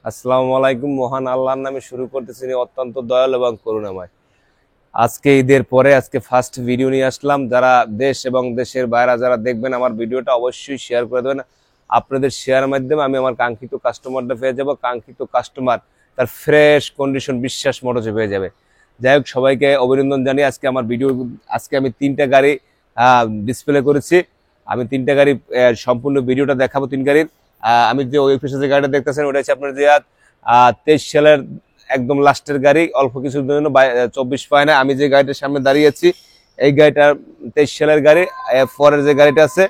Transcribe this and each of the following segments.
আসসালামু আলাইকুম। মহান আল্লাহর নামে শুরু করতেছি, অত্যন্ত দয়ালু এবং করুণাময়। আজকে ঈদের পরে আজকে ফার্স্ট ভিডিও নিয়ে আসলাম। যারা দেশ এবং দেশের বাইরে যারা দেখবেন আমার ভিডিওটা অবশ্যই শেয়ার করে দেবেন। আপনাদের শেয়ারের মাধ্যমে আমি আমার কাঙ্ক্ষিত কাস্টমারটা পেয়ে যাব। কাঙ্ক্ষিত কাস্টমার তার ফ্রেশ কন্ডিশন বিশ্বাস মোটরসে পেয়ে যাবে। যাই হোক, সবাইকে অভিনন্দন জানিয়ে আজকে আমার ভিডিও, আজকে আমি 3টা গাড়ি ডিসপ্লে করেছি। আমি 3টা গাড়ি সম্পূর্ণ ভিডিওটা দেখাবো। 3 গাড়ির আমি যে ওই পিছনে যে গাড়িটা দেখতেছেন ওটা হচ্ছে আপনার যে 23 সালের একদম লাস্টের গাড়ি, অল্প কিছুর জন্য 24 পায় না। আমি যে গাড়িটার সামনে দাঁড়িয়েছি এই গাড়িটা 23 সালের গাড়ি। পরের যে গাড়িটা আছে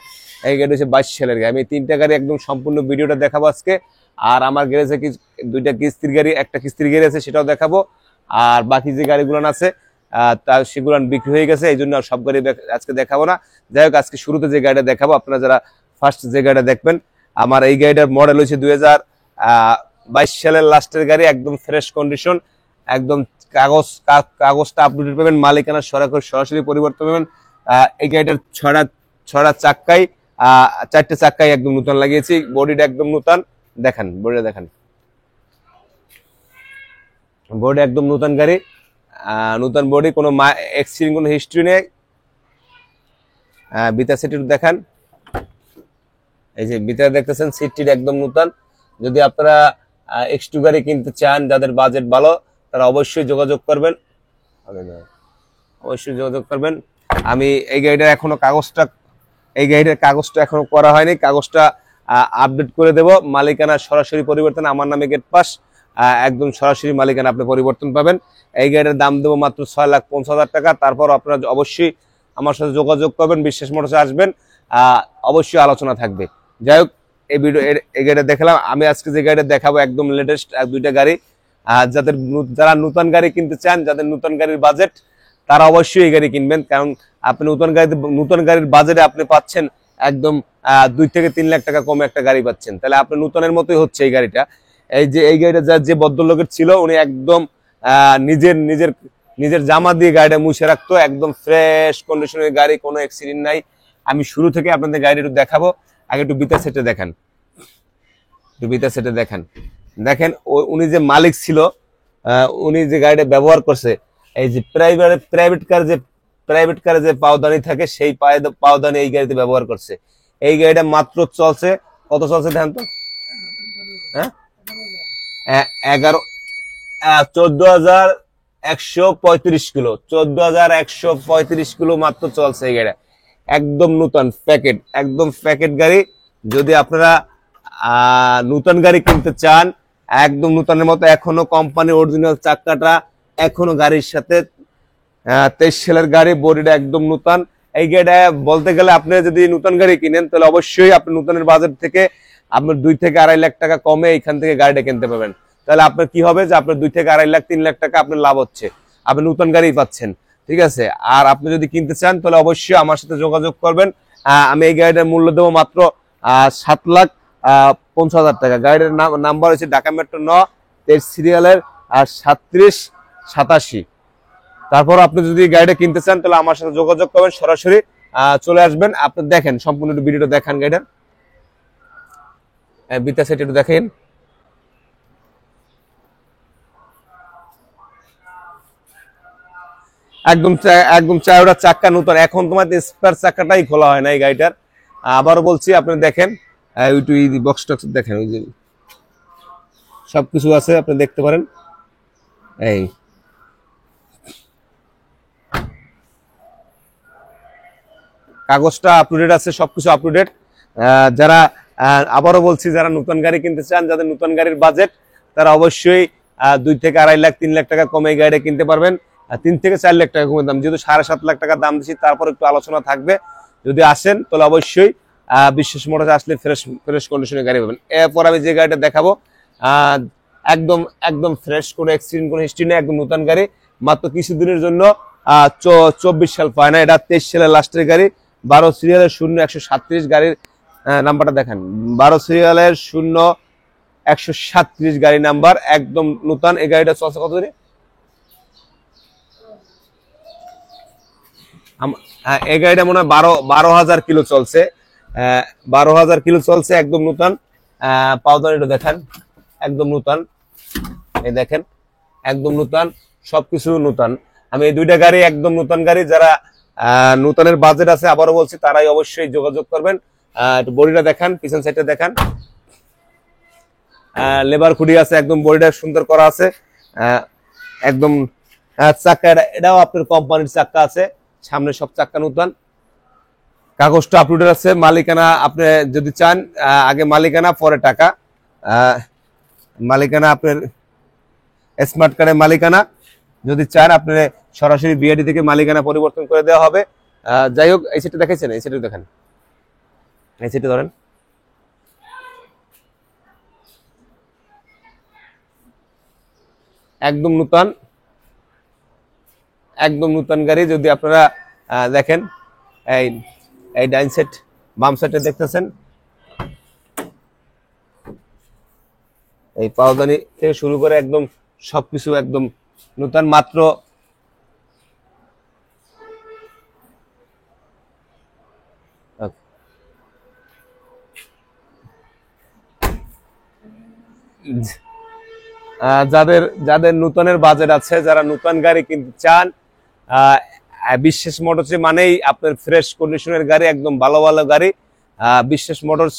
এই গাড়িটা হচ্ছে 22 সালের গাড়ি। আমি 3টা গাড়ি একদম সম্পূর্ণ ভিডিওটা দেখাবো আজকে। আর আমার গ্যারেজে 2টা কিস্তির গাড়ি, একটা কিস্তির গাড়ি আছে, সেটাও দেখাবো। আর বাকি যে গাড়িগুলো আছে তা সেগুলো বিক্রি হয়ে গেছে, এই জন্য সব গাড়ি আজকে দেখাবো না। যাই হোক, আজকে শুরুতে যে গাড়িটা দেখাবো, আপনারা যারা ফার্স্ট যে গাড়িটা দেখবেন, আমার এই গাড়িটার মডেল হচ্ছে 2022 সালের লাস্টের গাড়ি, একদম ফ্রেশ কন্ডিশন, একদম কাগজটা আপডেট পাবেন, মালিকানা সরাসরি পরিবর্তন পাবেন। এই গাড়িটার ছড়া চাক্কাই 4টে চাক্কাই একদম নতুন লাগিয়েছি, বডিটা একদম নতুন। দেখেন বডিটা, দেখেন বডি একদম নতুন গাড়ি, নতুন বডি, কোনো এক্সিডেন্ট কোনো হিস্ট্রি নেই। ভিতর সিট দেখেন, এই যে ভিতরে দেখতেছেন সিটটি একদম নতুন। যদি আপনারা X2 গাড়ি কিনতে চান, যাদের বাজেট ভালো, তারা অবশ্যই যোগাযোগ করবেন, অবশ্যই যোগাযোগ করবেন। আমি এই গাড়িটার কাগজটা এখনো করা হয়নি, কাগজটা আপডেট করে দেব। মালিকানা সরাসরি পরিবর্তন, আমার নামে গেট পাস, একদম সরাসরি মালিকানা আপনি পরিবর্তন পাবেন। এই গাড়ির দাম দেবো মাত্র 6,50,000 টাকা। তারপর আপনারা অবশ্যই আমার সাথে যোগাযোগ করবেন, বিশ্বাস মোটরসে আসবেন, অবশ্যই আলোচনা থাকবে। যাই হোক, এই গাড়িটা দেখালাম। আমি আজকে যে গাড়িটা দেখাবো একদম লেটেস্ট 2টা গাড়ি। যারা নতুন গাড়ি কিনতে চান, যাদের নতুন গাড়ির বাজেট, তারা অবশ্যই এই গাড়ি কিনবেন। কারণ আপনি নতুন গাড়ির বাজেটে আপনি পাচ্ছেন একদম 2 থেকে 3 লাখ টাকা কমে একটা গাড়ি পাচ্ছেন। তাহলে আপনি নতুনের মতোই হচ্ছে এই গাড়িটা। এই গাড়িটা যে ভদ্রলোকের ছিল, উনি একদম নিজের জামা দিয়ে গাড়িটা মুছে রাখতো, একদম ফ্রেশ কন্ডিশনের গাড়ি, কোনো অ্যাক্সিডেন্ট নাই। আমি শুরু থেকে আপনাদের গাড়ি একটু দেখাবো। আগে একটু ভিতর সেটে দেখেন, দেখেন উনি যে মালিক ছিল, উনি যে গাড়িটা ব্যবহার করছে, এই যে প্রাইভেট কারে যে পাওদানি থাকে, সেই পাওদানি এই গাড়িতে ব্যবহার করছে। এই গাড়িটা মাত্র চলছে, কত চলছে দেখেন তো, হ্যাঁ 14,135 কিলো, 14,135 কিলো মাত্র চলছে এই গাড়ি। একদম নতুন প্যাকেট গাড়ি। যদি আপনারা নতুন গাড়ি কিনতে চান, একদম নতুনের মতো, এখনো কোম্পানি অরিজিনাল চাক্কাটা এখনো গাড়ির সাথে, 23 সালের গাড়ি, বডিটা একদম নতুন। এই গাড়িটা বলতে গেলে আপনি যদি নতুন গাড়ি কিনেন, তাহলে অবশ্যই আপনি নতুনের বাজেট থেকে আপনার 2 থেকে 2.5 লাখ টাকা কমে এইখান থেকে গাড়িটা কিনতে পাবেন। তাহলে আপনার কি হবে যে আপনার 2 থেকে 2.5 লাখ 3 লাখ টাকা আপনার লাভ হচ্ছে, আপনি নতুন গাড়ি পাচ্ছেন। ঠিক আছে, আর আপনি যদি কিনতে চান তাহলে অবশ্যই আমার সাথে যোগাযোগ করবেন। আমি এই গাড়িটার মূল্য দেবো মাত্র 7,50,000 টাকা। গাড়িটার নাম্বার হচ্ছে ঢাকা মেট্রো 9, সিরিয়ালের 3787। তারপর আপনি যদি গাড়িটা কিনতে চান তাহলে আমার সাথে যোগাযোগ করবেন, সরাসরি চলে আসবেন। আপনি দেখেন সম্পূর্ণ ভিডিওটা দেখান গাড়িটার, ভিতর সাইড একটু দেখেন। একদম চারটা চাক্কা নতুন, এখন তোমার স্পেয়ার চাক্কাটাই খোলা হয় না এই গাড়িটার। আবারও বলছি, আপনি দেখেন একটু বক্স টক্স দেখেন, ওই যে সবকিছু আছে, আপনি দেখতে পারেন। এই কাগজটা আপডেট আছে, সবকিছু আপডেট। যারা আবারও বলছি, যারা নতুন গাড়ি কিনতে চান, যাদের নতুন গাড়ির বাজেট, তারা অবশ্যই 2 থেকে 2.5 লাখ 3 লাখ টাকা কমে এই গাড়িটা কিনতে পারবেন। 3 থেকে 4 লাখ টাকা কমে দাম, যেহেতু 7.5 লাখ টাকা দাম দিচ্ছি, তারপর একটু আলোচনা থাকবে। যদি আসেন তাহলে অবশ্যই বিশ্বাস মোটরসে আসলে ফ্রেশ কন্ডিশনের গাড়ি পাবেন। এরপর আমি যে গাড়িটা দেখাবো, একদম ফ্রেশ, কোনো অ্যাক্সিডেন্ট কোনো হিস্ট্রি নেই, একদম নতুন গাড়ি, মাত্র কিছুদিনের জন্য 24 সাল পায় না, এটা 23 সালের লাস্টের গাড়ি, 12 সিরিয়ালের 0137 গাড়ির নাম্বারটা দেখেন, 12 সিরিয়ালের 0137 গাড়ি নাম্বার, একদম নতুন। এই গাড়িটা চলছে কত দিনে, এই গাড়িটা মনে হয় 12,000 কিলো চলছে, 12,000 কিলো চলছে, একদম নতুন। পাওদানিটা দেখান, একদম নতুন, এই দেখেন একদম নতুন, সবকিছু নতুন। আমি এই দুইটা গাড়ি একদম নতুন গাড়ি, যারা নতুনের বাজেট আছে আবারও বলছি তারাই অবশ্যই যোগাযোগ করবেন। একটু বডিটা দেখান, পিছন সাইডটা দেখান, লেবার খুঁড়ি আছে, একদম বডিটা সুন্দর করা আছে, একদম চাক্কা এটাও আপনার কোম্পানির চাক্কা আছে, সামনে সব চাক্কা নতুন, কাগজটা আপলোডেড আছে। মালিকানা আপনি যদি চান আগে মালিকানা পরে টাকা, মালিকানা আপনার স্মার্ট কার্ডের মালিকানা, যদি চান আপনি সরাসরি বিআরডি থেকে মালিকানা পরিবর্তন করে দেওয়া হবে। যাই হোক, এই সেটটা দেখেছেন, এই সেটটা দেখেন, এই সেটটা ধরেন, একদম নতুন, একদম নতুন গাড়ি। যদি আপনারা দেখেন এই এই ডাইন সেট বাম সাইডে দেখতেছেন, এই পাওদানি থেকে শুরু করে একদম সবকিছু একদম নতুন। মাত্র যাদের যাদের নতুনের বাজেট আছে, যারা নতুন গাড়ি কিনতে চান, বিশ্বাস মোটরস মানেই আপনার ফ্রেশ কন্ডিশনের গাড়ি, একদম ভালো ভালো গাড়ি। বিশ্বাস মোটরস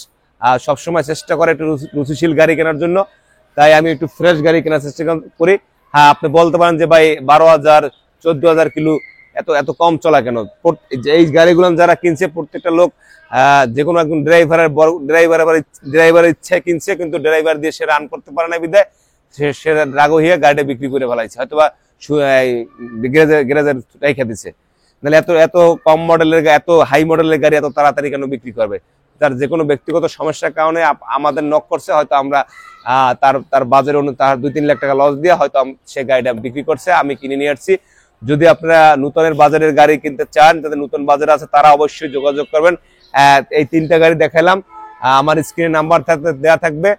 সবসময় চেষ্টা করে একটু রুচিশীল গাড়ি কেনার জন্য, তাই আমি একটু ফ্রেশ গাড়ি কেনার চেষ্টা করি। হ্যাঁ, আপনি বলতে পারেন যে ভাই 12,000 14,000 কিলো এত এত কম চলা কেন? এই গাড়িগুলো যারা কিনছে প্রত্যেকটা লোক যে কোনো একজন ড্রাইভারের ইচ্ছায় কিনছে, কিন্তু ড্রাইভার দিয়ে সে রান করতে পারে না বিধায় সে রাগ হয়ে গাড়িটা বিক্রি করে ফেলাইছে, হয়তো বা গ্যারেজে রেখে দিচ্ছে। নাহলে এত এত কম মডেলের এত হাই মডেলের গাড়ি এত তাড়াতাড়ি কেন বিক্রি করবে? তার যে কোনো ব্যক্তিগত সমস্যার কারণে আমাদের নক করছে, হয়তো আমরা তার তার বাজারে তার 2-3 লাখ টাকা লস দিয়ে হয়তো সে গাড়িটা বিক্রি করছে, আমি কিনে নিয়ে আসছি। যদি আপনারা নতুনের বাজারের গাড়ি কিনতে চান, যাদের নতুন বাজার আছে তারা অবশ্যই যোগাযোগ করবেন। এই 3টা গাড়ি দেখালাম, আমার স্ক্রিনে নাম্বার দেওয়া থাকবে।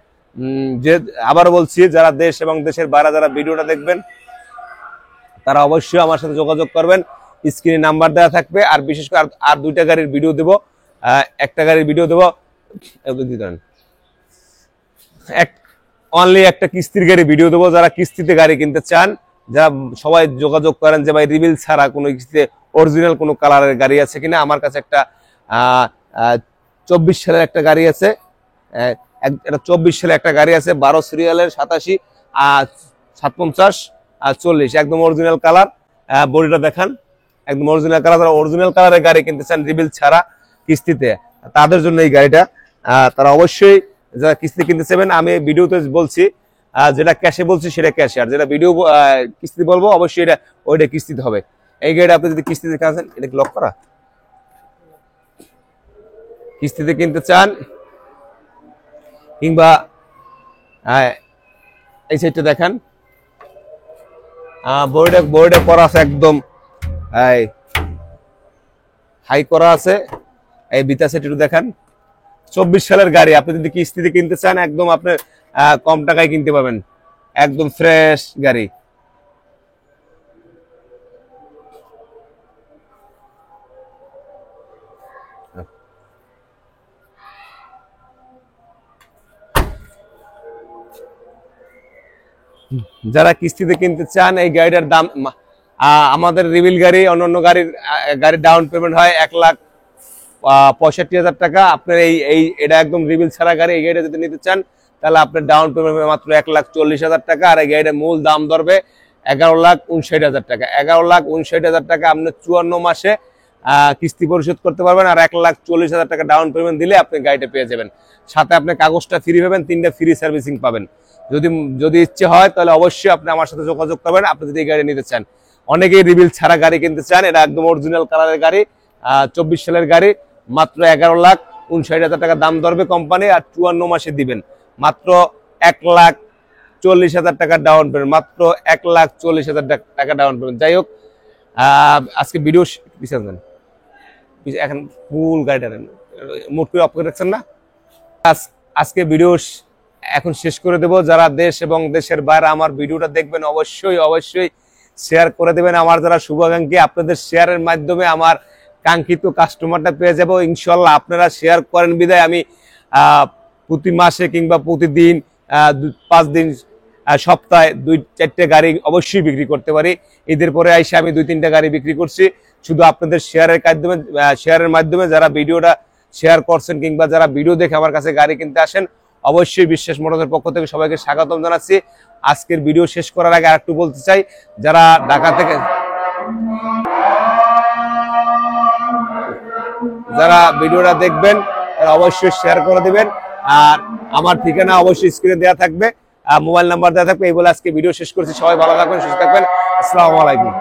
যে আবারও বলছি, যারা দেশ এবং দেশের বাইরে যারা ভিডিওটা দেখবেন তারা অবশ্যই আমার সাথে যোগাযোগ করবেন, স্ক্রিনে নাম্বার দেওয়া থাকবে। আর বিশেষ করে আর 2টা গাড়ির ভিডিও দেবো, একটা গাড়ির ভিডিও দেবো, অনলি একটা কিস্তির গাড়ি ভিডিও দেবো। যারা কিস্তিতে গাড়ি কিনতে চান, যারা সবাই যোগাযোগ করেন যে ভাই রিভিল ছাড়া কোনো কিস্তিতে অরিজিনাল কোনো কালারের গাড়ি আছে কিনা। আমার কাছে একটা 24 সালের একটা গাড়ি আছে, এটা 24 সালে একটা গাড়ি আছে, 12 সিরিয়ালের 87 57 40, একদম অরিজিনাল কালার। বডিটা দেখান, একদম অরিজিনাল কালার। যারা অরিজিনাল কালারের গাড়ি কিনতে চান রিভিল ছাড়া কিস্তিতে, তাদের জন্য এই গাড়িটা। তারা অবশ্যই যারা কিস্তি কিনতে চাইবেন, আমি ভিডিওতে বলছি যেটা ক্যাশে বলছি সেটা ক্যাশে, আর যেটা ভিডিও কিস্তি বলবো অবশ্যই এটা ওইটা কিস্তিতে হবে। এই গাড়িটা আপনি যদি কিস্তিতে কিনছেন, এটা লক করা, কিস্তিতে কিনতে চান কিংবা এই সাইডটা দেখেন, বোর্ডে করা আছে, একদম হাই করা আছে। এই বিতা সেট একটু দেখেন, 24 সালের গাড়ি। আপনি যদি কিস্তিতে কিনতে চান একদম আপনি কম টাকায় কিনতে পাবেন, একদম ফ্রেশ গাড়ি। যারা কিস্তিতে কিনতে চান এই গাড়িটার দাম, আমাদের রিভিল গাড়ি অন্যান্য গাড়ির ডাউন পেমেন্ট হয় 1,65,000 টাকা। আপনার এটা একদম রিভিল ছাড়া গাড়ি। এই গাড়িটা যদি নিতে চান তাহলে আপনার ডাউন পেমেন্ট মাত্র 1,40,000 টাকা, আর এই গাড়িটার মূল দাম ধরবে 11,59,000 টাকা। 11,59,000 টাকা আপনি 54 মাসে কিস্তি পরিশোধ করতে পারবেন, আর 1,40,000 টাকা ডাউন পেমেন্ট দিলে আপনি গাড়িটা পেয়ে যাবেন। সাথে আপনি কাগজটা ফ্রি পাবেন, 3টা ফ্রি সার্ভিসিং পাবেন। যদি ইচ্ছে হয় তাহলে অবশ্যই আপনি আমার সাথে যোগাযোগ করবেন, আপনি যদি এই গাড়ি নিতে চান। অনেকেই রিভিল ছাড়া গাড়ি কিনতে চান, এটা একদম অরিজিনাল কালারের গাড়ি, 24 সালের গাড়ি, মাত্র 11,59,000 টাকা দাম ধরবে কোম্পানি, আর 54 মাসে দিবেন মাত্র 1,40,000 টাকা ডাউন পেমেন্ট, মাত্র 1,40,000 টাকা ডাউন পেমেন্ট। যাই হোক, আজকে ভিডিও এখন ফুল গাড়িটা মোট করে অফ করে রাখছেন না, আজকে ভিডিও এখন শেষ করে দেব। যারা দেশ এবং দেশের বাইরে আমার ভিডিওটা দেখবেন অবশ্যই অবশ্যই শেয়ার করে দেবেন। আমার যারা শুভাকাঙ্ক্ষী, আপনাদের শেয়ারের মাধ্যমে আমার কাঙ্ক্ষিত কাস্টমারটা পেয়ে যাব ইনশাল্লাহ। আপনারা শেয়ার করেন বিধায় আমি প্রতি মাসে কিংবা প্রতিদিন 5 দিন সপ্তাহে 2-4টে গাড়ি অবশ্যই বিক্রি করতে পারি। ঈদের পরে আইসে আমি 2-3টা গাড়ি বিক্রি করছি। শুধু আপনাদের শেয়ারের মাধ্যমে যারা ভিডিওটা শেয়ার করছেন কিংবা যারা ভিডিও দেখে আমার কাছে গাড়ি কিনতে আসেন, অবশ্যই বিশ্বাস মোটরসের পক্ষ থেকে সবাইকে স্বাগতম জানাচ্ছি। আজকের ভিডিও শেষ করার আগে আরেকটু বলতে চাই, যারা ঢাকা থেকে যারা ভিডিওটা দেখবেন তারা অবশ্যই শেয়ার করে দিবেন। আর আমার ঠিকানা অবশ্যই স্ক্রিনে দেওয়া থাকবে, মোবাইল নাম্বার দেওয়া থাকবে। এই বলে আজকে ভিডিও শেষ করছি। সবাই ভালো থাকবেন, সুস্থ থাকবেন। আসসালামু আলাইকুম।